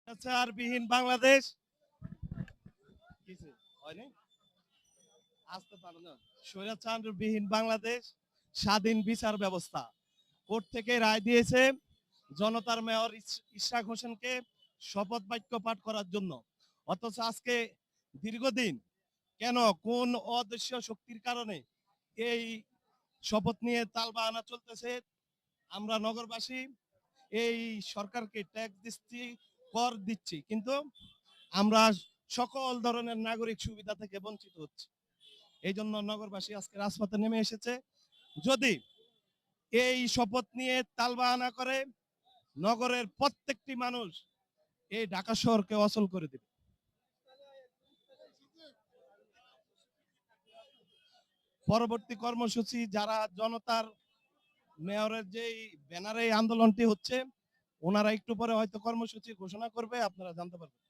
স্বৈরাচারবিহীন বাংলাদেশ কিছু হয়নি আসতে পারো না। স্বৈরাচারবিহীন বাংলাদেশ, স্বাধীন বিচার ব্যবস্থা। কোর্ট থেকে রায় দিয়েছে জনতার মেয়র ইশরাক হোসেনকে শপথ বাক্য পাঠ করার জন্য। অথচ আজকে দীর্ঘদিন কেন কোন অদৃশ্য শক্তির কারণে এই শপথ নিয়ে তালবাহানা চলতেছে? আমরা নগরবাসী এই সরকারকে ট্যাক্স দিচ্ছি, কর দিচ্ছি, কিন্তু আমরা সকল ধরনের নাগরিক সুবিধা থেকে বঞ্চিত হচ্ছি। এই জন্য নগরবাসী আজকে রাজপথে নেমে এসেছে। যদি এই শপথ নিয়ে তালবাহানা করে, নগরের প্রত্যেকটি মানুষ এই ঢাকা শহরকে অচল করে দেবে। পরবর্তী কর্মসূচি যারা জনতার মেয়রের যেই ব্যানারে আন্দোলনটি হচ্ছে, ওনারা একটু পরে হয়তো কর্মসূচি ঘোষণা করবে, আপনারা জানতে পারবেন।